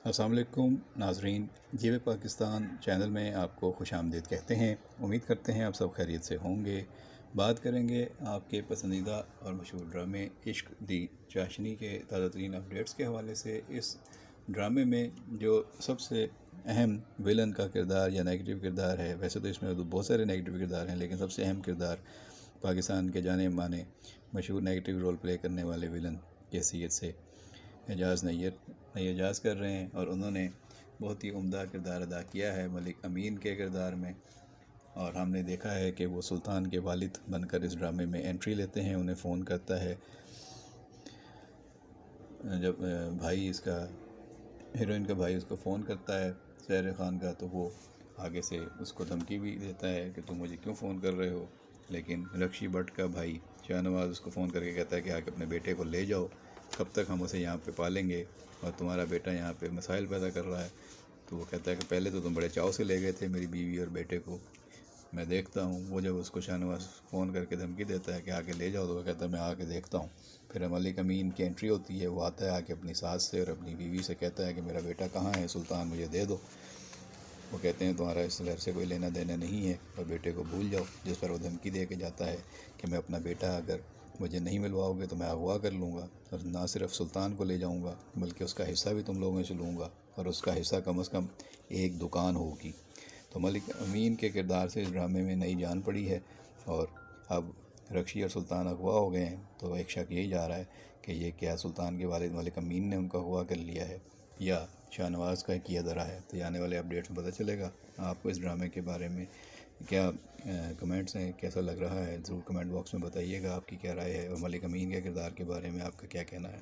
السلام علیکم ناظرین، جیو پاکستان چینل میں آپ کو خوش آمدید کہتے ہیں۔ امید کرتے ہیں آپ سب خیریت سے ہوں گے۔ بات کریں گے آپ کے پسندیدہ اور مشہور ڈرامے عشق دی چاشنی کے تازہ ترین اپڈیٹس کے حوالے سے۔ اس ڈرامے میں جو سب سے اہم ویلن کا کردار یا نیگیٹو کردار ہے، ویسے تو اس میں بہت سارے نیگیٹو کردار ہیں، لیکن سب سے اہم کردار پاکستان کے جانے مانے مشہور نیگیٹو رول پلے کرنے والے ویلن کی حیثیت سے اعجاز نئی اعجاز کر رہے ہیں، اور انہوں نے بہت ہی عمدہ کردار ادا کیا ہے ملک امین کے کردار میں۔ اور ہم نے دیکھا ہے کہ وہ سلطان کے والد بن کر اس ڈرامے میں انٹری لیتے ہیں۔ انہیں فون کرتا ہے جب بھائی اس کا ہیروئن کا بھائی اس کو فون کرتا ہے سحر خان کا، تو وہ آگے سے اس کو دھمکی بھی دیتا ہے کہ تم مجھے کیوں فون کر رہے ہو، لیکن رکشی بٹ کا بھائی شاہ نواز اس کو فون کر کے کہتا ہے کہ آ کے اپنے بیٹے کو لے جاؤ، کب تک ہم اسے یہاں پہ پالیں گے، اور تمہارا بیٹا یہاں پہ مسائل پیدا کر رہا ہے۔ تو وہ کہتا ہے کہ پہلے تو تم بڑے چاؤ سے لے گئے تھے میری بیوی اور بیٹے کو، میں دیکھتا ہوں۔ وہ جب اس کو شاہ نواز فون کر کے دھمکی دیتا ہے کہ آ کے لے جاؤ، تو وہ کہتا ہے میں آ کے دیکھتا ہوں۔ پھر ملک امین کی انٹری ہوتی ہے، وہ آتا ہے، آ کے اپنی ساس سے اور اپنی بیوی سے کہتا ہے کہ میرا بیٹا کہاں ہے سلطان، مجھے دے دو۔ وہ کہتے ہیں تمہارا اس گھر سے کوئی لینا دینا نہیں ہے اور بیٹے کو بھول جاؤ، جس پر وہ دھمکی دے کے جاتا ہے کہ میں اپنا بیٹا اگر مجھے نہیں ملواؤ گے تو میں اغوا کر لوں گا، اور نہ صرف سلطان کو لے جاؤں گا بلکہ اس کا حصہ بھی تم لوگوں سے لوں گا، اور اس کا حصہ کم از کم ایک دکان ہوگی۔ تو ملک امین کے کردار سے اس ڈرامے میں نئی جان پڑی ہے، اور اب رکشی اور سلطان اغوا ہو گئے ہیں، تو ایک شک یہی جا رہا ہے کہ یہ کیا سلطان کے والد ملک امین نے ان کو اغوا کر لیا ہے یا شاہ نواز کا کیا درا ہے۔ تو یہ آنے والے اپڈیٹس میں پتہ چلے گا۔ آپ کو اس ڈرامے کے بارے میں کیا کمنٹس ہیں، کیسا لگ رہا ہے، ضرور کمنٹ باکس میں بتائیے گا آپ کی کیا رائے ہے، اور ملک امین کے کردار کے بارے میں آپ کا کیا کہنا ہے۔